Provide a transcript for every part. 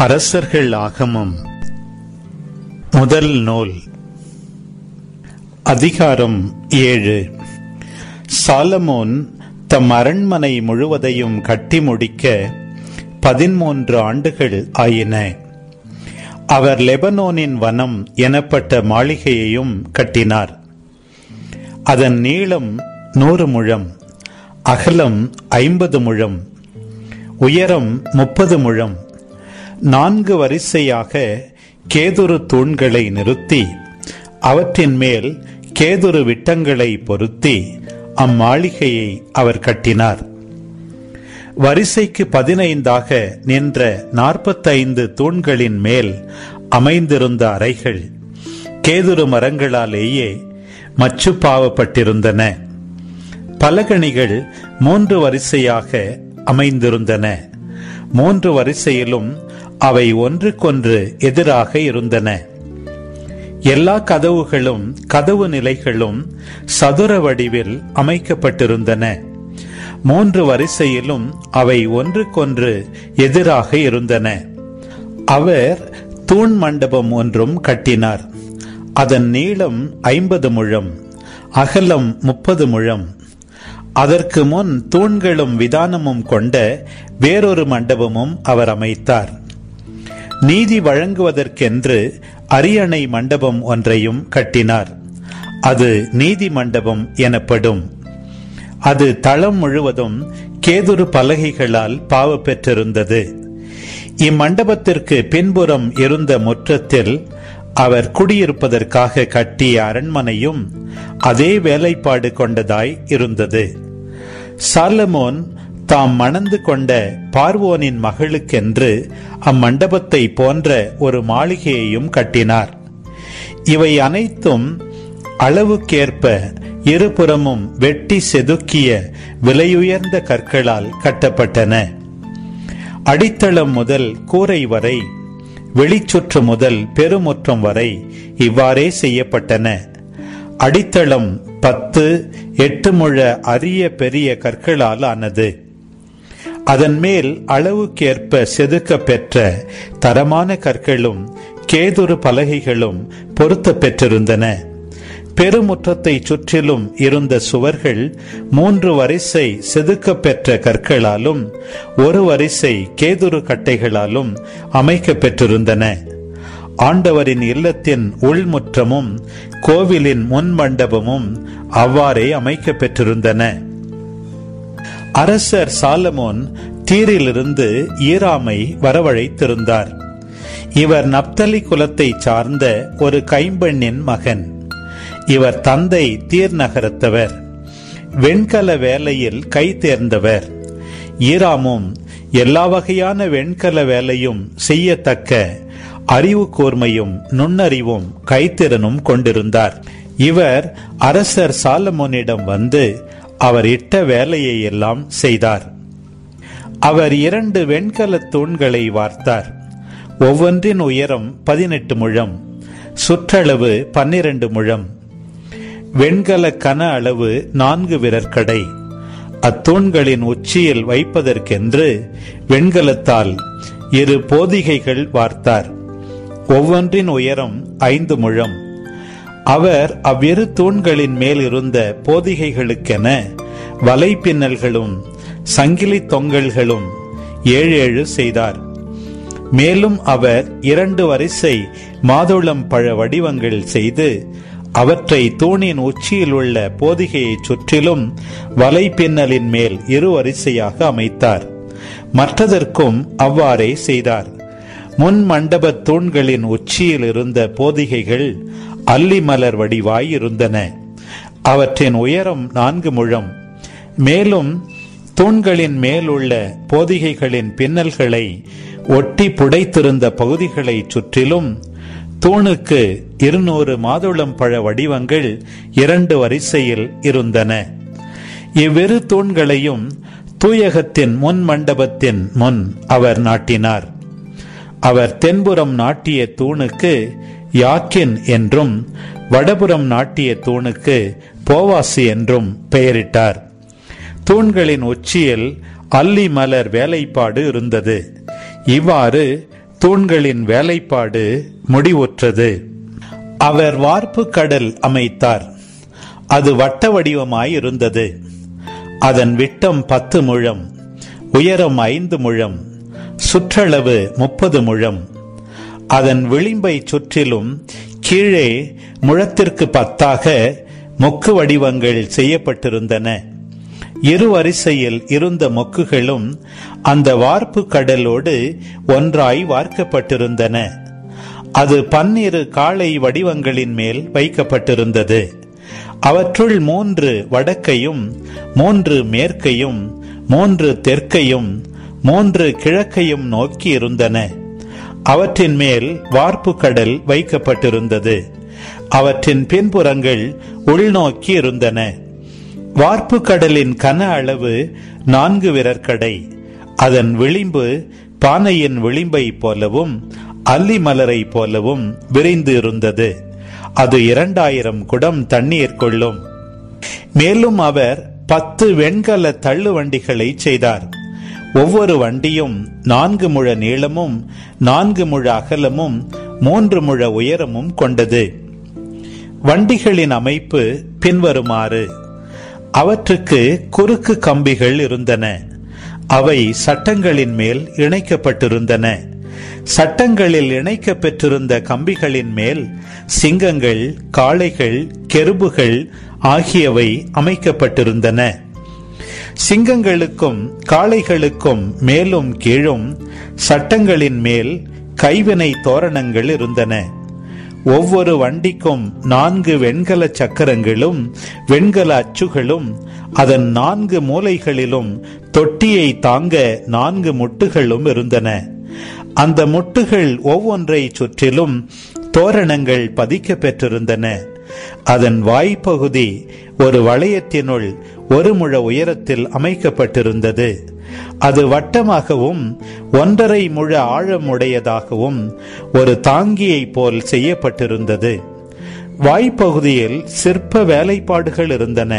அரசர்கள் ஆகமம் முதல் நூல் அதிகாரம் 7. சாலமோன் தம் அரண்மனை முழுவதையும் கட்டி முடிக்க 13 ஆண்டுகள் ஆயின. அவர் லெபனோனின் வனம் எனப்பட்ட மாளிகையையும் கட்டினார். அதன் நீளம் 100 முழம், அகலம் 50 முழம், உயரம் 30 முழம். 4 வரிசையாக கேதுரு தூண்களை நிறுத்தி அவற்றின் மேல் கேதுரு விட்டங்களை பொருத்தி அம்மாளிகையை அவர் கட்டினார். வரிசைக்கு 15ஆக நின்ற 45 தூண்களின் மேல் அமைந்திருந்த அறைகள் கேதுரு மரங்களாலேயே மச்சுப்பாவப்பட்டிருந்தன. பலகணிகள் 3 வரிசையாக அமைந்திருந்தன. 3 வரிசையிலும் அவை ஒன்றுக்கொன்று எதிராக இருந்தன. எல்லா கதவுகளும் கதவு நிலைகளும் சதுர வடிவில் அமைக்கப்பட்டிருந்தன. 3 வரிசையிலும் அவை ஒன்றுக்கொன்று எதிராக இருந்தன. அவர் தூண் மண்டபம் ஒன்றும் கட்டினார். அதன் நீளம் 50 முழம், அகலம் 30 முழம். அதற்கு முன் தூண்களும் விதானமும் கொண்ட வேறொரு மண்டபமும் அவர் அமைத்தார். நீதி வழங்குவதற்கென்று அரியணை மண்டபம் ஒன்றையும் கட்டினார். அது நீதி மண்டபம் எனப்படும். அது தளம் முழுவதும் கேதுரு பலகைகளால் பாவ பெற்றிருந்தது. இம்மண்டபத்திற்கு பின்புறம் இருந்த முற்றத்தில் அவர் குடியிருப்பதற்காக கட்டிய அரண்மனையும் அதே வேலைப்பாடு கொண்டதாய் இருந்தது. சாலமோன் தாம் மணந்து கொண்ட பார்வோனின் மகளுக்கென்று அம்மண்டபத்தை போன்ற ஒரு மாளிகையையும் கட்டினார். இவை அனைத்தும் அளவுக்கேற்ப இருபுறமும் வெட்டி செதுக்கிய விலையுயர்ந்த கற்களால் கட்டப்பட்டன. அடித்தளம் முதல் கூரை வரை, வெளிச்சுற்று முதல் பெருமுற்றம் வரை இவ்வாறே செய்யப்பட்டன. அடித்தளம் 10-8 முழ அரிய பெரிய கற்களால் ஆனது. அதன் மேல் அளவுக்கேற்ப செதுக்க பெற்ற தரமான கற்களும் கேதுரு பலகைகளும் பொருத்த பெற்றிருந்தன. பெருமுற்றத்தை சுற்றிலும் இருந்த சுவர்கள் 3 வரிசை செதுக்க பெற்ற கற்களாலும் 1 வரிசை கேதுரு கட்டைகளாலும் அமைக்க பெற்றிருந்தன. ஆண்டவரின் இல்லத்தின் உள்முற்றமும் கோவிலின் முன் மண்டபமும் அவ்வாறே அமைக்க பெற்றிருந்தன. அரசர் சாலமோன் தீரிலிருந்து ஈராமை வரவழைத்திருந்தார். இவர் நப்தலி குலத்தை சார்ந்த ஒரு கைம்பெண்ணின் மகன். இவர் தந்தை தீர் நகரத்தவர். வெண்கல வேலையில் கை தேர்ந்தவர். ஈராமும் எல்லா வகையான வெண்கல வேலையும் செய்யத்தக்க அறிவு கூர்மையும் நுண்ணறிவும் கைத்திறனும் கொண்டிருந்தார். இவர் அரசர் சாலமோனிடம் வந்து அவர் இட்ட வேலையை எல்லாம் செய்தார். அவர் 2 வெண்கல தூண்களை வார்த்தார். ஒவ்வொன்றின் உயரம் 18 முழம், சுற்றளவு 12 முழம். வெண்கல கன அளவு 4 விரற்கடை. அத்தூண்களின் உச்சியில் வைப்பதற்கென்று வெண்கலத்தால் 2 போதிகைகள் வார்த்தார். ஒவ்வொன்றின் உயரம் 5 முழம். அவர் அவ்விரு தூண்களின் மேல் இருந்த போதிகைகளுக்கென வலைப்பின்னல்களும் சங்கிலி தொங்கல்களும் 7 செய்தார். மேலும் அவர் 2 வரிசை மாதுளம் பழ வடிவங்கள் செய்து அவற்றை தூணின் உச்சியில் உள்ள போதிகையை சுற்றிலும் வலைப்பின்னலின் மேல் 2 வரிசையாக அமைத்தார். மற்றதற்கும் அவ்வாறே செய்தார். முன் மண்டப தூண்களின் உச்சியில் இருந்த போதிகைகள் அல்லி மலர் வடிவாய் இருந்தன. அவற்றின் உயரம் 4 முழம். மேலும் தூண்களின் மேலுள்ள போதிகைகளின் பின்னல்களை ஒட்டி புடைத்திருந்த பகுதிகளை சுற்றிலும் தூணுக்கு 200 மாதுளம் பழ வடிவங்கள் 2 வரிசையில் இருந்தன. இவ்விரு தூண்களையும் தூயகத்தின் முன் மண்டபத்தின் முன் அவர் நாட்டினார். அவர் தென்புறம் நாட்டிய தூணுக்கு யாக்கின் என்றும் வடபுறம் நாட்டிய தூணுக்கு போவாசி என்றும் பெயரிட்டார். தூண்களின் உச்சியில் அல்லி மலர் வேலைப்பாடு இருந்தது. இவ்வாறு தூண்களின் வேலைப்பாடு முடிவுற்றது. அவர் வார்ப்பு கடல் அமைத்தார். அது வட்ட வடிவமாயிருந்தது. அதன் விட்டம் 10 முழம், உயரம் 5 முழம், சுற்றளவு 30 முழம். அதன் விளிம்பை சுற்றிலும் கீழே முழத்திற்கு 10ஆக மொக்கு வடிவங்கள் செய்யப்பட்டிருந்தன. இரு வரிசையில் இருந்த மொக்குகளும் அந்த வார்ப்பு கடலோடு ஒன்றாய் வார்க்கப்பட்டிருந்தன. அது 12 காளை வடிவங்களின் மேல் வைக்கப்பட்டிருந்தது. அவற்றுள் 3 வடக்கையும், 3 மேற்கையும், 3 தெற்கையும், 3 கிழக்கையும் நோக்கி இருந்தன. அவற்றின் மேல் வார்ப்பு கடல் வைக்கப்பட்டிருந்தது. அவற்றின் பின்புறங்கள் உள்நோக்கி இருந்தன. வார்ப்பு கடலின் கன அளவு 4 விரற்கடை. அதன் விளிம்பு பானையின் விளிம்பை போலவும் அல்லி மலரை போலவும் விரிந்து இருந்தது. அது 2000 குடம் தண்ணீர் கொள்ளும். மேலும் அவர் 10 வெண்கல தள்ளு வண்டிகளை செய்தார். ஒவ்வொரு வண்டியும் 4 முழ நீளமும் 4 முழ அகலமும் 3 முழ உயரமும் கொண்டது. வண்டிகளின் அமைப்பு பின்வருமாறு. அவற்றுக்கு குறுக்கு கம்பிகள் இருந்தன. அவை சட்டங்களின் மேல் இணைக்கப்பட்டிருந்தன. சட்டங்களில் இணைக்க பெற்றிருந்த கம்பிகளின் மேல் சிங்கங்கள், காளைகள், கெருபுகள் ஆகியவை அமைக்கப்பட்டிருந்தன. சிங்கங்களுக்கும் காளைகளுக்கும் மேலும் கீழும் சட்டங்களின் மேல் கைவினை தோரணங்கள் இருந்தன. ஒவ்வொரு வண்டிக்கும் 4 வெண்கல சக்கரங்களும் வெண்கல அச்சுகளும் அதன் 4 மூலைகளிலும் தொட்டியை தாங்க 4 முட்டுகளும் இருந்தன. அந்த முட்டுகள் ஒவ்வொன்றை சுற்றிலும் தோரணங்கள் பதிக்க பெற்றிருந்தன. அதன் வாய்ப்பகுதி ஒரு வளையத்தினுள் 1 முழ உயரத்தில் அமைக்கப்பட்டிருந்தது. அது வட்டமாகவும் 1.5 முழ ஆழமுடையதாகவும் ஒரு தாங்கியை போல் செய்யப்பட்டிருந்தது. வாய்ப்பகுதியில் சிற்ப வேலைப்பாடுகள் இருந்தன.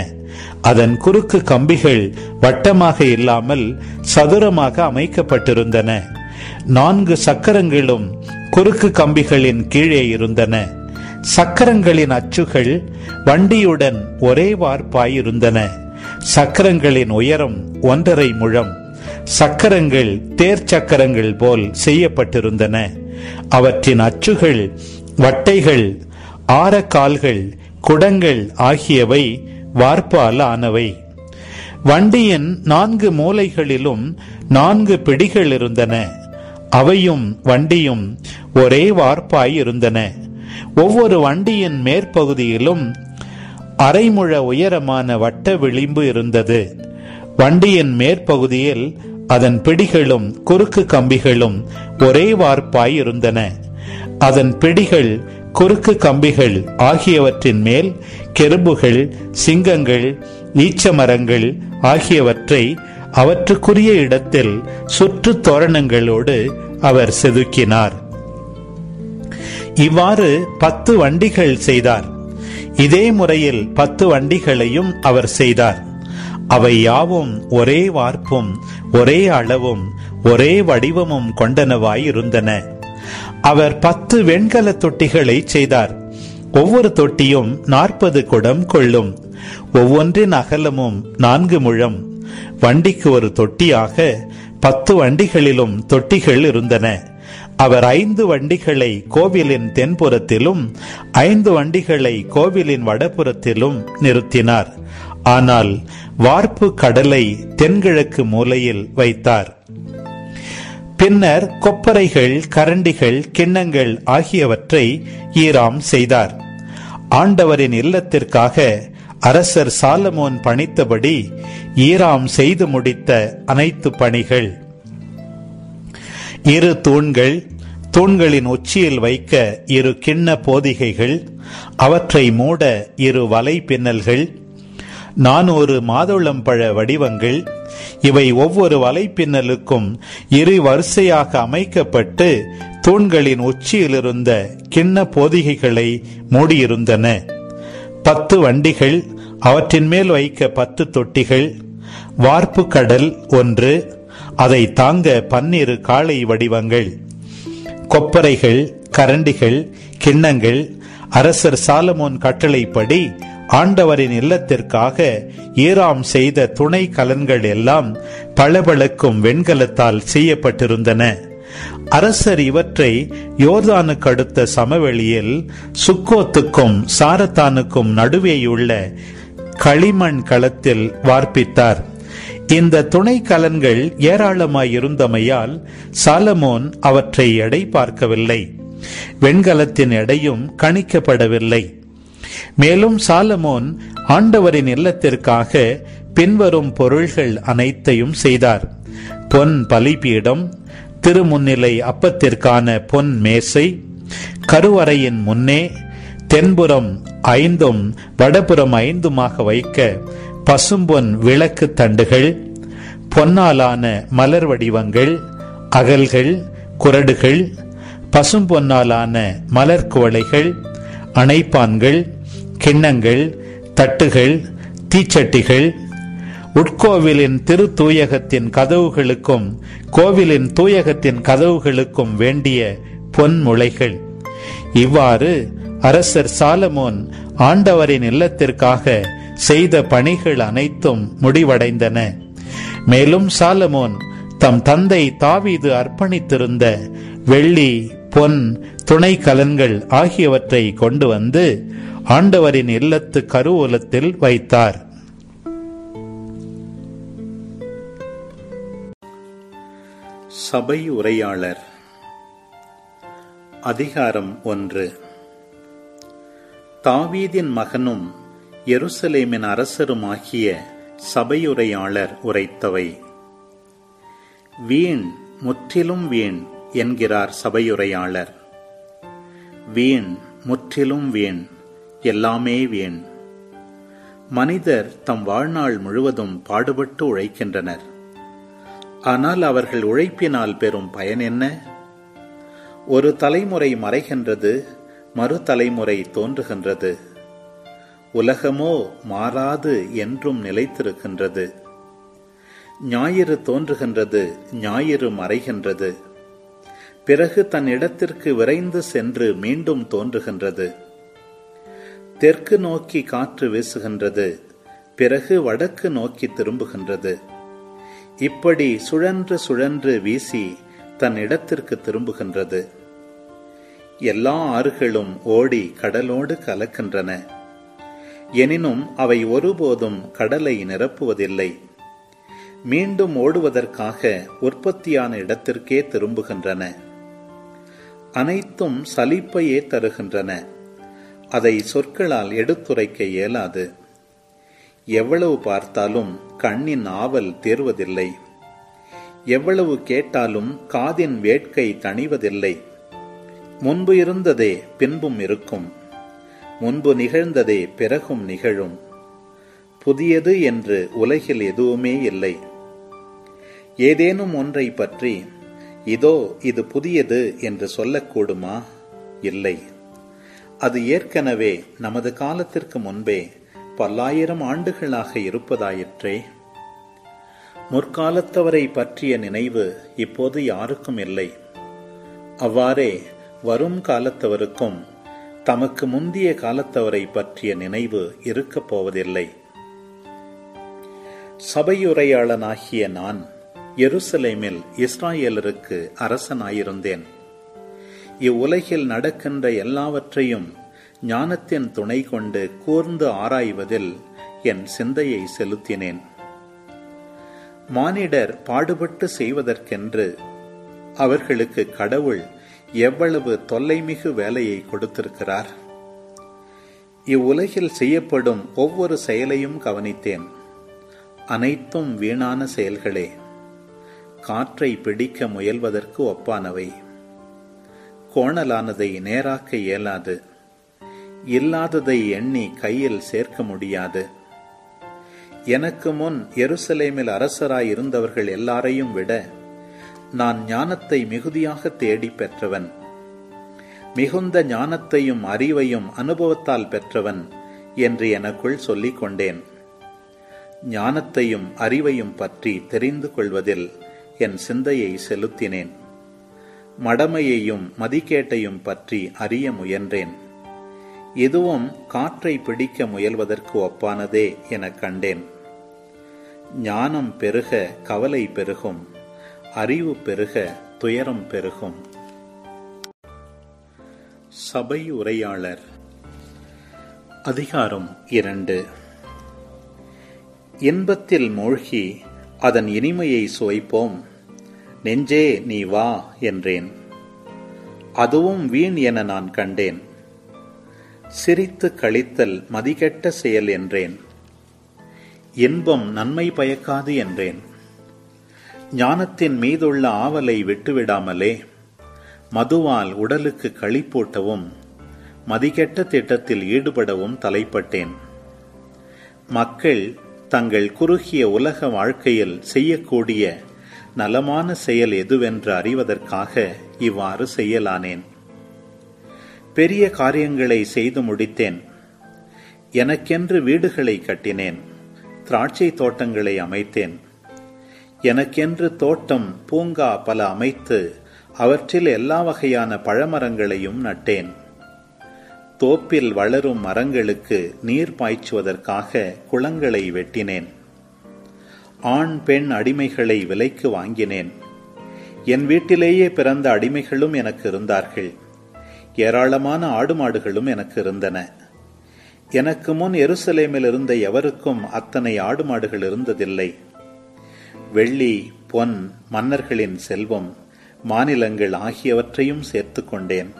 அதன் குறுக்கு கம்பிகள் வட்டமாக இல்லாமல் சதுரமாக அமைக்கப்பட்டிருந்தன. 4 சக்கரங்களும் குறுக்கு கம்பிகளின் கீழே இருந்தன. சக்கரங்களின் அச்சுகள் வண்டியுடன் ஒரே வார்ப்பாயிருந்தன. சக்கரங்களின் உயரம் 1.5 முழம். சக்கரங்கள் தேர் சக்கரங்கள் போல் செய்யப்பட்டிருந்தன. அவற்றின் அச்சுகள், வட்டைகள், ஆரக்கால்கள், குடங்கள் ஆகியவை வார்ப்பால் ஆனவை. வண்டியின் 4 மூலைகளிலும் 4 பிடிகள் இருந்தன. அவையும் வண்டியும் ஒரே வார்ப்பாய் இருந்தன. ஒவ்வொரு வண்டியின் மேற்பகுதியிலும் 1/2 முழ உயரமான வட்ட விளிம்பு இருந்தது. வண்டியின் மேற்பகுதியில் அதன் பிடிகளும் குறுக்கு கம்பிகளும் ஒரே வார்ப்பாய் இருந்தன. அதன் பிடிகள், குறுக்கு கம்பிகள் ஆகியவற்றின் மேல் கெருபுகள், சிங்கங்கள், ஈச்சமரங்கள் ஆகியவற்றை அவற்றுக்குரிய இடத்தில் சுற்று தோரணங்களோடு அவர் செதுக்கினார். இவ்வாறு 10 வண்டிகள் செய்தார். இதே முறையில் 10 வண்டிகளையும் அவர் செய்தார். அவை யாவும் ஒரே வார்ப்பும் ஒரே அளவும் ஒரே வடிவமும் கொண்டனவாய் இருந்தன. அவர் 10 வெண்கல தொட்டிகளை செய்தார். ஒவ்வொரு தொட்டியும் 40 குடம் கொள்ளும். ஒவ்வொன்றின் அகலமும் 4 முழம். வண்டிக்கு ஒரு தொட்டியாக 10 வண்டிகளிலும் தொட்டிகள் இருந்தன. அவர் 5 வண்டிகளை கோவிலின் தென்புறத்திலும் 5 வண்டிகளை கோவிலின் வடபுறத்திலும் நிறுத்தினார். ஆனால் வார்ப்பு கடலை தென்கிழக்கு மூலையில் வைத்தார். பின்னர் கொப்பரைகள், கரண்டிகள், கிண்ணங்கள் ஆகியவற்றை ஈராம் செய்தார். ஆண்டவரின் இல்லத்திற்காக அரசர் சாலமோன் பணித்தபடி ஈராம் செய்து முடித்த அனைத்து பணிகள். 2 தூண்கள், தூண்களின் உச்சியில் வைக்க 2 கிண்ண போதிகைகள், அவற்றை மூட 2 வலை பின்னல்கள், 400 மாதுளம்பழ வடிவங்கள். இவை ஒவ்வொரு வலை பின்னலுக்கும் 2 வரிசையாக அமைக்கப்பட்டு தூண்களின் உச்சியில் இருந்த கிண்ண போதிகைகளை மூடியிருந்தன. 10 வண்டிகள், அவற்றின் மேல் வைக்க 10 தொட்டிகள், வார்ப்பு கடல் 1, அதை தாங்க 12 காளை வடிவங்கள். கொப்பரைகள், கரண்டிகள், கிண்ணங்கள் அரசர் சாலமோன் கட்டளைப்படி ஆண்டவரின் இல்லத்திற்காக ஈராம் செய்த துணை கலன்கள் எல்லாம் பளபளக்கும் வெண்கலத்தால் செய்யப்பட்டிருந்தன. அரசர் இவற்றை யோர்தானுக்கு அடுத்த சமவெளியில் சுக்கோத்துக்கும் சாரத்தானுக்கும் நடுவேயுள்ள களிமண் களத்தில் வார்ப்பித்தார். இந்த துணை கலன்கள் ஏராளமாயிருந்தமையால் சாலமோன் அவற்றை எடை பார்க்கவில்லை. வெண்கலத்தின் எடையும் கணிக்கப்படவில்லை. மேலும் சாலமோன் ஆண்டவரின் இல்லத்திற்காக பின்வரும் பொருள்கள் அனைத்தையும் செய்தார். பொன் பலிபீடம், திருமுன்னிலை அப்பத்திற்கான பொன் மேசை, கருவறையின் முன்னே தென்புறம் 5 வடபுறம் 5 வைக்க பசும்பொன் விளக்கு தண்டுகள், பொன்னாலான மலர் வடிவங்கள், அகல்கள், குரடுகள், பசும்பொன்னாலான மலர் குவளைகள், அணைப்பான்கள், கிண்ணங்கள், தட்டுகள், தீச்சட்டிகள், உட்கோவிலின் திரு தூயகத்தின் கதவுகளுக்கும் கோவிலின் தூயகத்தின் கதவுகளுக்கும் வேண்டிய பொன் முளைகள். இவ்வாறு அரசர் சாலமோன் ஆண்டவரின் இல்லத்திற்காக செய்த பணிகள் அனைத்தும் முடிவடைந்தன. மேலும் சாலமோன் தம் தந்தை தாவீது அர்ப்பணித்திருந்த வெள்ளி, பொன், துணை கலன்கள் ஆகியவற்றை கொண்டு வந்து ஆண்டவரின் இல்லத்து கருவூலத்தில் வைத்தார். சபை உரையாளர். அதிகாரம் 1. தாவீதின் மகனும் எருசலேமின் அரசருமாகிய சபையுரையாளர் உரைத்தவை. வீண், முற்றிலும் வீண் என்கிறார் சபையுரையாளர். வீண், முற்றிலும் வீண், எல்லாமே வீண். மனிதர் தம் வாழ்நாள் முழுவதும் பாடுபட்டு உழைக்கின்றனர். ஆனால் அவர்கள் உழைப்பினால் பெறும் பயன் என்ன? ஒரு தலைமுறை மறைகின்றது, மறு தலைமுறை தோன்றுகின்றது. உலகமோ மாறாது என்றும் நிலைத்திருக்கின்றது. ஞாயிறு தோன்றுகின்றது, ஞாயிறு மறைகின்றது. பிறகு தன் இடத்திற்கு விரைந்து சென்று மீண்டும் தோன்றுகின்றது. தெற்கு நோக்கி காற்று வீசுகின்றது, பிறகு வடக்கு நோக்கி திரும்புகின்றது. இப்படி சுழன்று சுழன்று வீசி தன் இடத்திற்கு திரும்புகின்றது. எல்லா ஆறுகளும் ஓடி கடலோடு கலக்கின்றன. எனினும் அவை ஒருபோதும் கடலை நிரப்புவதில்லை. மீண்டும் ஓடுவதற்காக உற்பத்தியான இடத்திற்கே திரும்புகின்றன. அனைத்தும் சலிப்பையே தருகின்றன. அதை சொற்களால் எடுத்துரைக்க இயலாது. எவ்வளவு பார்த்தாலும் கண்ணின் ஆவல் தேர்வதில்லை. எவ்வளவு கேட்டாலும் காதின் வேட்கை தணிவதில்லை. முன்பு இருந்ததே பின்பும் இருக்கும், முன்பு நிகழ்ந்ததே பிறகும் நிகழும். புதியது என்று உலகில் எதுவுமே இல்லை. ஏதேனும் ஒன்றை பற்றி இதோ இது புதியது என்று சொல்லக்கூடுமா? இல்லை. அது ஏற்கனவே நமது காலத்திற்கு முன்பே பல்லாயிரம் ஆண்டுகளாக இருப்பதாயிற்றே. முற்காலத்தவரை பற்றிய நினைவு இப்போது யாருக்கும் இல்லை. அவ்வாறே வரும் காலத்தவருக்கும் தமக்கு முந்திய காலத்தவரை பற்றிய நினைவு இருக்கப் போவதில்லை. சபையுரையாளனாகிய நான் எருசலேமில் இஸ்ராயேலருக்கு அரசனாயிருந்தேன். இவ்வுலகில் நடக்கின்ற எல்லாவற்றையும் ஞானத்தின் துணை கொண்டு கூர்ந்து ஆராய்வதில் என் சிந்தையை செலுத்தினேன். மானிடர் பாடுபட்டு செய்வதற்கென்று அவர்களுக்கு கடவுள் எவ்வளவு தொல்லைமிகு வேலையை கொடுத்திருக்கிறார். இவ்வுலகில் செய்யப்படும் ஒவ்வொரு செயலையும் கவனித்தேன். அனைத்தும் வீணான செயல்களே. காற்றை பிடிக்க முயல்வதற்கு ஒப்பானவை. கோணலானதை நேராக்க இயலாது. இல்லாததை எண்ணி கையில் சேர்க்க முடியாது. எனக்கு முன் எருசலேமில் அரசராய் இருந்தவர்கள் எல்லாரையும் விட நான் ஞானத்தை மிகுதியாக தேடி பெற்றவன். மிகுந்த ஞானத்தையும் அறிவையும் அனுபவத்தால் பெற்றவன் என்று எனக்குள் சொல்லிக் கொண்டேன். ஞானத்தையும் அறிவையும் பற்றி தெரிந்து கொள்வதில் என் சிந்தையை செலுத்தினேன். மடமையையும் மதிக்கேட்டையும் பற்றி அறிய முயன்றேன். இதுவும் காற்றை பிடிக்க முயல்வதற்கு ஒப்பானதே எனக் கண்டேன். ஞானம் பெருக கவலை பெருகும், அறிவு பெருக துயரம் பெருகும். சபை உரையாளர். அதிகாரம் 2. இன்பத்தில் மூழ்கி அதன் இனிமையை சுவைப்போம், நெஞ்சே நீ வா என்றேன். அதுவும் வீண் என நான் கண்டேன். சிரித்து கழித்தல் மதிகெட்ட செயல் என்றேன். இன்பம் நன்மை பயக்காது என்றேன். ஞானத்தின் மீதுள்ள ஆவலை விட்டுவிடாமலே மதுவால் உடலுக்கு களிப்பூட்டவும் மதிகெட்ட திட்டத்தில் ஈடுபடவும் தலைப்பட்டேன். மக்கள் தங்கள் குறுகிய உலக வாழ்க்கையில் செய்யக்கூடிய நலமான செயல் எதுவென்று அறிவதற்காக இவ்வாறு செய்யலானேன். பெரிய காரியங்களை செய்து முடித்தேன். எனக்கென்று வீடுகளை கட்டினேன், திராட்சை தோட்டங்களை அமைத்தேன். எனக்கென்று தோட்டம் பூங்கா பல அமைத்து அவற்றில் எல்லா வகையான பழமரங்களையும் நட்டேன். தோப்பில் வளரும் மரங்களுக்கு நீர் பாய்ச்சுவதற்காக குளங்களை வெட்டினேன். ஆண் பெண் அடிமைகளை விலைக்கு வாங்கினேன். என் வீட்டிலேயே பிறந்த அடிமைகளும் எனக்கு இருந்தார்கள். ஏராளமான ஆடு மாடுகளும் எனக்கு இருந்தன. எனக்கு முன் எருசலேமில் இருந்த எவருக்கும் அத்தனை ஆடு மாடுகள் இருந்ததில்லை. வெள்ளி பொன், மன்னர்களின் செல்வம், மாநிலங்கள் ஆகியவற்றையும் சேர்த்து கொண்டேன்.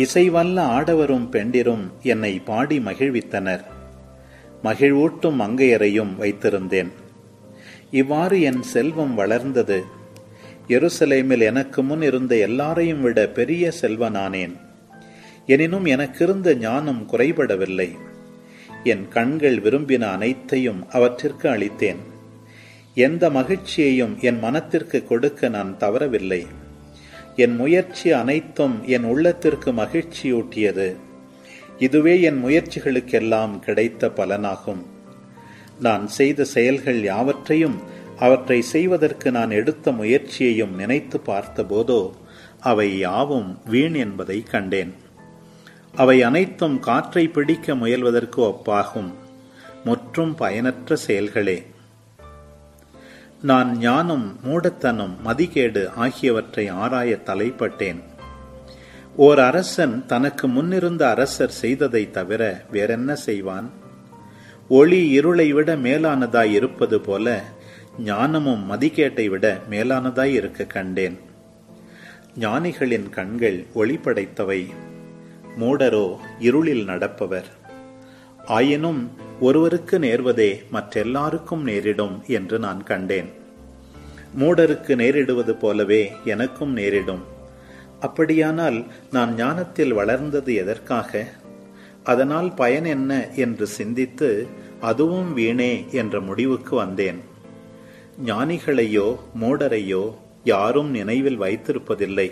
இசைவல்ல ஆடவரும் பெண்டிரும் என்னை பாடி மகிழ்வித்தனர். மகிழ்வூட்டும் மங்கையரையும் வைத்திருந்தேன். இவ்வாறு என் செல்வம் வளர்ந்தது. எருசலேமில் எனக்கு முன் இருந்த எல்லாரையும் விட பெரிய செல்வனானேன். எனினும் எனக்கிருந்த ஞானம் குறைபடவில்லை. என் கண்கள் விரும்பின அனைத்தையும் அவற்றிற்கு அளித்தேன். எந்த மகிழ்ச்சியையும் என் மனத்திற்கு கொடுக்க நான் தவறவில்லை. என் முயற்சி அனைத்தும் என் உள்ளத்திற்கு மகிழ்ச்சியூட்டியது. இதுவே என் முயற்சிகளுக்கெல்லாம் கிடைத்த பலனாகும். நான் செய்த செயல்கள் யாவற்றையும் அவற்றை செய்வதற்கு நான் எடுத்த முயற்சியையும் நினைத்து பார்த்தபோதோ அவை யாவும் வீண் என்பதை கண்டேன். அவை அனைத்தும் காற்றை பிடிக்க முயல்வதற்கு ஒப்பாகும், முற்றும் பயனற்ற செயல்களே. நான் ஞானம், மூடத்தனம், மதிகேடு ஆகியவற்றை ஆராய தலைப்பட்டேன். ஓர் அரசன் தனக்கு முன்னிருந்த அரசர் செய்ததை தவிர வேறென்ன செய்வான்? ஒளி இருளை விட மேலானதாய் இருப்பது போல ஞானமும் மதிகேட்டை விட மேலானதாய் இருக்க கண்டேன். ஞானிகளின் கண்கள் ஒளி படைத்தவை, மூடரோ இருளில் நடப்பவர். ஆயினும் ஒருவருக்கு நேர்வதே மற்றெல்லாருக்கும் நேரிடும் என்று நான் கண்டேன். மூடருக்கு நேரிடுவது போலவே எனக்கும் நேரிடும். அப்படியானால் நான் ஞானத்தில் வளர்ந்தது எதற்காக? அதனால் பயன் என்ன என்று சிந்தித்து அதுவும் வீணே என்ற முடிவுக்கு வந்தேன். ஞானிகளையோ மூடரையோ யாரும் நினைவில் வைத்திருப்பதில்லை.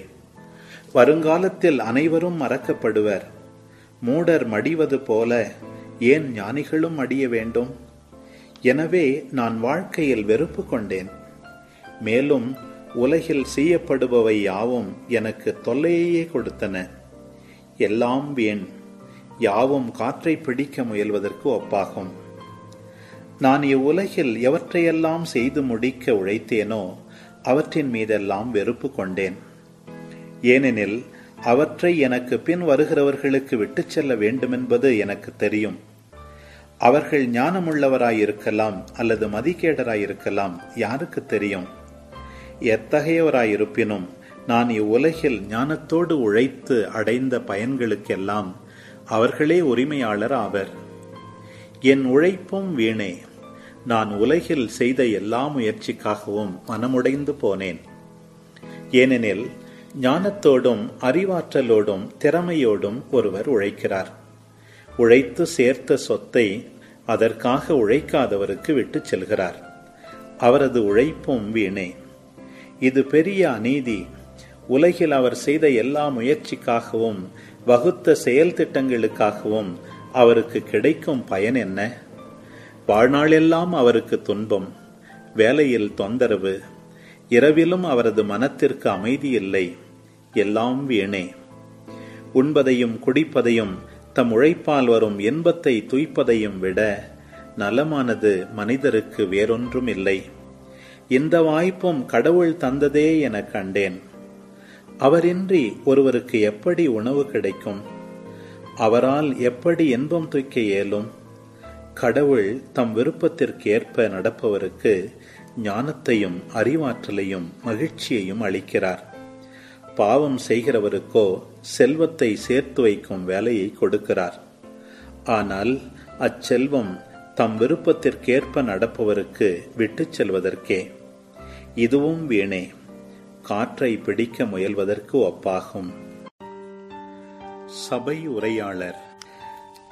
வருங்காலத்தில் அனைவரும் மறக்கப்படுவர். மூடர் மடிவது போல ஏன் ஞானிகளும் மடிய வேண்டும்? எனவே நான் வாழ்க்கையில் வெறுப்பு கொண்டேன். மேலும் உலகில் செய்யப்படுபவை யாவும் எனக்கு தொல்லையே கொடுத்தன. எல்லாம் வீண், யாவும் காற்றை பிடிக்க முயல்வதற்கு ஒப்பாகும். நான் இவ்வுலகில் எவற்றையெல்லாம் செய்து முடிக்க உழைத்தேனோ அவற்றின் மீதெல்லாம் வெறுப்பு கொண்டேன். ஏனெனில் அவற்றை எனக்கு பின் வருகிறவர்களுக்கு விட்டுச் செல்ல வேண்டுமென்பது எனக்கு தெரியும். அவர்கள் ஞானமுள்ளவராயிருக்கலாம் அல்லது மதிகேடராயிருக்கலாம், யாருக்கு தெரியும்? எத்தகையவராயிருப்பினும் நான் இவ்வுலகில் ஞானத்தோடு உழைத்து அடைந்த பயன்களுக்கெல்லாம் அவர்களே உரிமையாளர் ஆவர். என் உழைப்பும் வீணே. நான் உலகில் செய்த எல்லா முயற்சிக்காகவும் மனமுடைந்து போனேன். ஏனெனில் ஞானத்தோடும் அறிவாற்றலோடும் திறமையோடும் ஒருவர் உழைக்கிறார். உழைத்து சேர்த்த சொத்தை அதற்காக உழைக்காதவருக்கு விட்டுச் செல்கிறார். அவரது உழைப்பும் வீணே. இது பெரிய அநீதி. உலகில் அவர் செய்த எல்லா முயற்சிக்காகவும் வகுத்த செயல் திட்டங்களுக்காகவும் அவருக்கு கிடைக்கும் பயன் என்ன? வாழ்நாளெல்லாம் அவருக்கு துன்பம், வேலையில் தொந்தரவு, இரவிலும் அவரது மனத்திற்கு அமைதி இல்லை. எல்லாம் வீணே. உண்பதையும் குடிப்பதையும் தம் உழைப்பால் வரும் இன்பத்தை துய்ப்பதையும் விட நலமானது மனிதருக்கு வேறொன்றும் இல்லை. இந்த வாய்ப்பும் கடவுள் தந்ததே என கண்டேன். அவரின்றி ஒருவருக்கு எப்படி உணவு கிடைக்கும்? அவரால் எப்படி இன்பம் துய்க்க இயலும்? கடவுள் தம் விருப்பத்திற்கு ஏற்ப நடப்பவருக்கு ஞானத்தையும் அறிவாற்றலையும் மகிழ்ச்சியையும் அளிக்கிறார். பாவம் செய்கிறவருக்கோ செல்வத்தை சேர்த்து வைக்கும் வேலையை கொடுக்கிறார். ஆனால் அச்செல்வம் தம் விருப்பத்திற்கேற்ப நடப்பவருக்கு விட்டுச் செல்வதற்கே. இதுவும் வீணே, காற்றை பிடிக்க முயல்வதற்கு ஒப்பாகும். சபை உரையாளர்.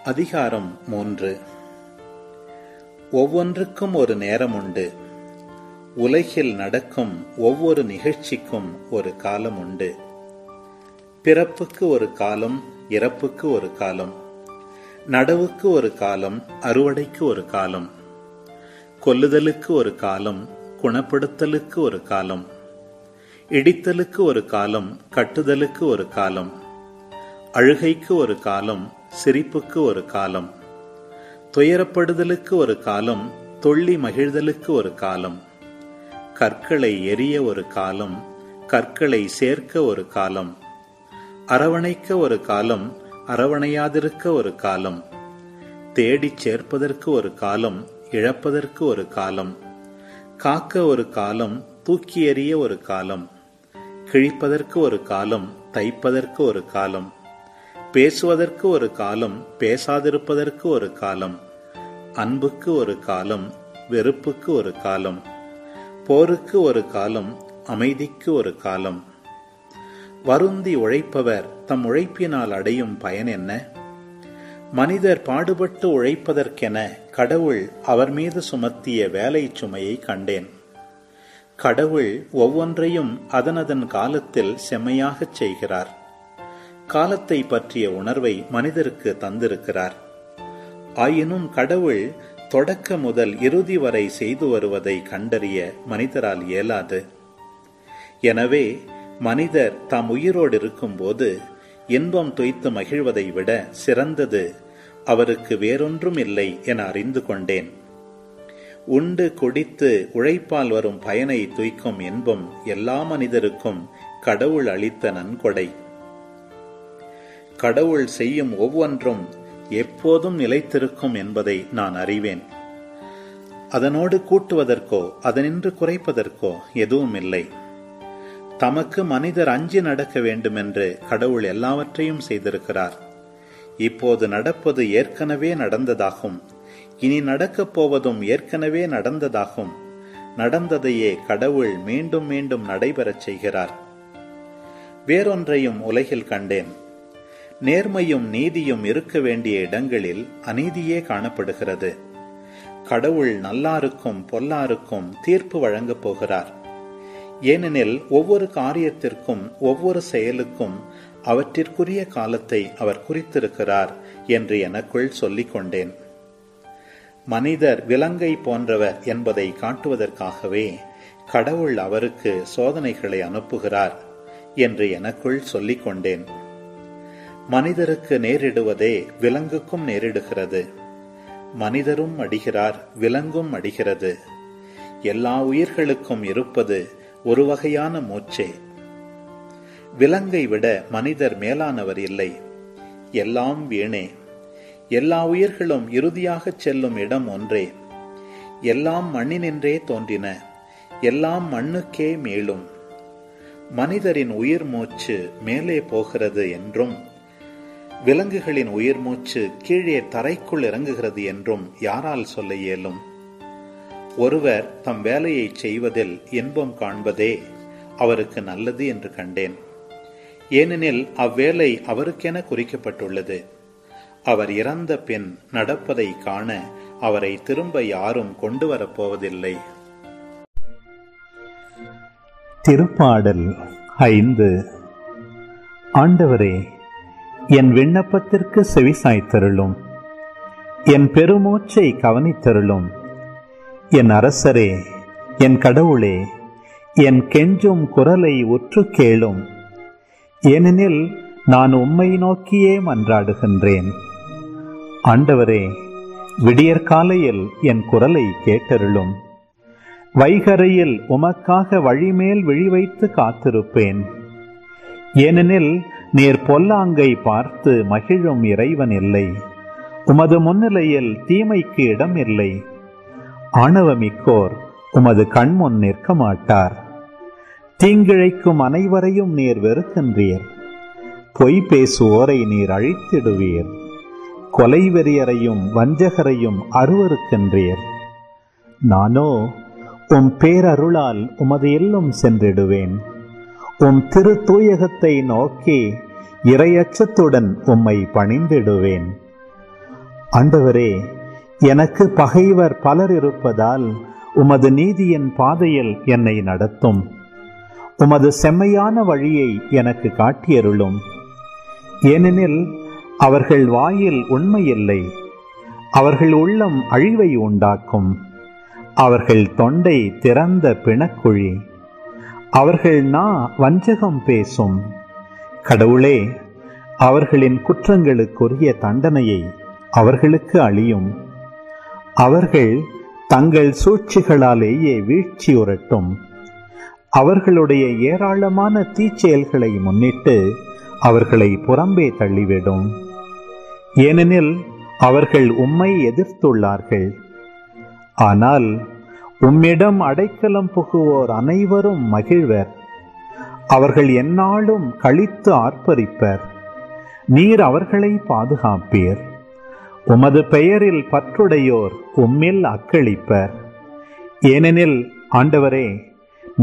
அதிகாரம் 3. ஒவ்வொன்றுக்கும் ஒரு நேரம் உண்டு. உலகில் நடக்கும் ஒவ்வொரு நிகழ்ச்சிக்கும் ஒரு காலம் உண்டு. பிறப்புக்கு ஒரு காலம், இறப்புக்கு ஒரு காலம், நடவுக்கு ஒரு காலம், அறுவடைக்கு ஒரு காலம், கொல்லுதலுக்கு ஒரு காலம், குணப்படுத்தலுக்கு ஒரு காலம், இடித்தலுக்கு ஒரு காலம், கட்டுதலுக்கு ஒரு காலம், அழுகைக்கு ஒரு காலம், சிரிப்புக்கு ஒரு காலம், துயரப்படுதலுக்கு ஒரு காலம், தொள்ளி மகிழ்தலுக்கு ஒரு காலம், கற்களை எரிய ஒரு காலம், கற்களை சேர்க்க ஒரு காலம், அரவணைக்க ஒரு காலம், அரவணையாதிருக்க ஒரு காலம், தேடிச் சேர்ப்பதற்கு ஒரு காலம், இழப்பதற்கு ஒரு காலம், காக்க ஒரு காலம், தூக்கி எறிய ஒரு காலம், கிழிப்பதற்கு ஒரு காலம், தைப்பதற்கு ஒரு காலம், பேசுவதற்கு ஒரு காலம், பேசாதிருப்பதற்கு ஒரு காலம், அன்புக்கு ஒரு காலம், வெறுப்புக்கு ஒரு காலம், போருக்கு ஒரு காலம், அமைதிக்கு ஒரு காலம். வருந்தி உழைப்பவர் தம் உழைப்பினால் அடையும் பயன் என்ன? மனிதர் பாடுபட்டு உழைப்பதற்கென கடவுள் அவர் மீது சுமத்திய வேலை சுமையை கண்டேன். கடவுள் ஒவ்வொன்றையும் அதனதன் காலத்தில் செம்மையாகச் செய்கிறார். காலத்தை பற்றிய உணர்வை மனிதருக்கு தந்திருக்கிறார். ஆயினும் கடவுள் தொடக்க முதல் இறுதி வரை செய்து வருவதை கண்டறிய மனிதரால் இயலாது. எனவே மனிதர் தாம் உயிரோடு இருக்கும்போது இன்பம் துய்த்து மகிழ்வதை விட சிறந்தது அவருக்கு வேறொன்றும் இல்லை என அறிந்து கொண்டேன். உண்டு குடித்து உழைப்பால் வரும் பயனை துய்க்கும் இன்பம் எல்லா மனிதருக்கும் கடவுள் அளித்த நன்கொடை. கடவுள் செய்யும் ஒவ்வொன்றும் எப்போதும் நிலைத்திருக்கும் என்பதை நான் அறிவேன். அதனோடு கூட்டுவதற்கோ அதனின்று குறைப்பதற்கோ எதுவும் இல்லை. தமக்கு மனிதர் அஞ்சி நடக்க வேண்டுமென்று கடவுள் எல்லாவற்றையும் செய்திருக்கிறார். இப்போது நடப்பது ஏற்கனவே நடந்ததாகும். இனி நடக்கப் போவதும் ஏற்கனவே நடந்ததாகும். நடந்ததையே கடவுள் மீண்டும் மீண்டும் நடைபெறச் செய்கிறார். வேறொன்றையும் உலகில் கண்டேன். நேர்மையும் நீதியும் இருக்க வேண்டிய இடங்களில் அநீதியே காணப்படுகிறது. கடவுள் நல்லாருக்கும் பொல்லாருக்கும் தீர்ப்பு வழங்கப் போகிறார். ஏனெனில் ஒவ்வொரு காரியத்திற்கும் ஒவ்வொரு செயலுக்கும் அவற்றிற்குரிய காலத்தை அவர் குறித்திருக்கிறார் என்று எனக்குள் சொல்லிக் கொண்டேன். மனிதர் விலங்கை போன்றவர் என்பதை காட்டுவதற்காகவே கடவுள் அவருக்கு சோதனைகளை அனுப்புகிறார் என்று எனக்குள் சொல்லிக் கொண்டேன். மனிதருக்கு நேரிடுவதே விலங்குக்கும் நேரிடுகிறது. மனிதரும் அடிகிறார், விலங்கும் அடிகிறது. எல்லா உயிர்களுக்கும் இருப்பது ஒரு வகையான மூச்சே. விலங்கை விட மனிதர் மேலானவர் இல்லை. எல்லாம் வீணே. எல்லா உயிர்களும் இறுதியாகச் செல்லும் இடம் ஒன்றே. எல்லாம் மண்ணினின்றே தோன்றின, எல்லாம் மண்ணுக்கே மீளும். மனிதரின் உயிர் மூச்சு மேலே போகிறது என்றும் விலங்குகளின் உயிர் மூச்சு கீழே தரைக்குள் இறங்குகிறது என்றும் யாரால் சொல்ல இயலும்? ஒருவர் தம் வேலையை செய்வதில் இன்பம் காண்பதே அவருக்கு நல்லது என்று கண்டேன். ஏனெனில் அவ்வேலை அவருக்கென குறிக்கப்பட்டுள்ளது. அவர் இறந்த பின் நடப்பதை காண அவரை திரும்ப யாரும் கொண்டு வரப்போவதில்லை. திருப்பாடல் 5. ஆண்டவரே, என் விண்ணப்பத்திற்கு செவிசாய்த்தருளும். என் பெருமூச்சை கவனித்தருளும். என் அரசரே, என் கடவுளே, என் கெஞ்சும் குரலை உற்று கேளும். ஏனெனில் நான் உம்மை நோக்கியே மன்றாடுகின்றேன். ஆண்டவரே, விடியற்காலையில் என் குரலை கேட்டருளும். வைகரையில் உமக்காக வழிமேல் விழிவைத்து காத்திருப்பேன். ஏனெனில் நீர் பொல்லாங்கை பார்த்து மகிழும் இறைவன் இல்லை. உமது முன்னிலையில் தீமைக்கு இடம் இல்லை. ஆணவமிக்கோர் உமது கண்முன் நிற்க மாட்டார். தீங்கிழைக்கும் அனைவரையும் நீர் வெறுக்கின்றீர். பொய் பேசுவோரை நீர் அழித்திடுவீர். கொலை வெறியரையும் வஞ்சகரையும் அருவருக்கின்றீர். நானோ உம் பேரருளால் உமது இல்லம் சென்றிடுவேன். உம் திரு தூயகத்தை நோக்கி இறையச்சத்துடன் உம்மை பணிந்திடுவேன். ஆண்டவரே, எனக்கு பகைவர் பலர் இருப்பதால் உமது நீதியின் பாதையில் என்னை நடத்தும். உமது செம்மையான வழியை எனக்கு காட்டியருளும். ஏனெனில் அவர்கள் வாயில் உண்மையில்லை. அவர்கள் உள்ளம் அழிவை உண்டாக்கும். அவர்கள் தொண்டை திறந்த பிணக்குழி. அவர்கள் நா வஞ்சகம் பேசும். கடவுளே, அவர்களின் குற்றங்களுக்குரிய தண்டனையை அவர்களுக்கு அளியும். அவர்கள் தங்கள் சூழ்ச்சிகளாலேயே வீழ்ச்சியுறட்டும். அவர்களுடைய ஏராளமான தீச்செயல்களை முன்னிட்டு அவர்களை புறம்பே தள்ளிவிடும். ஏனெனில் அவர்கள் உம்மை எதிர்த்துள்ளார்கள். ஆனால் உம்மிடம் அடைக்கலம் புகுவோர் அனைவரும் மகிழ்வர். அவர்கள் எந்நாளும் களித்து ஆர்ப்பரிப்பர். நீர் அவர்களை பாதுகாப்பீர். உமது பெயரில் பற்றுடையோர் உம்மில் அக்களிப்பர். ஏனெனில் ஆண்டவரே,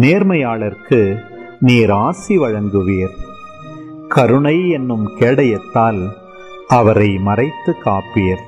நேர்மையாளர்க்கு நீர் ஆசி வழங்குவீர். கருணை என்னும் கேடயத்தால் அவரை மறைத்து காப்பீர்.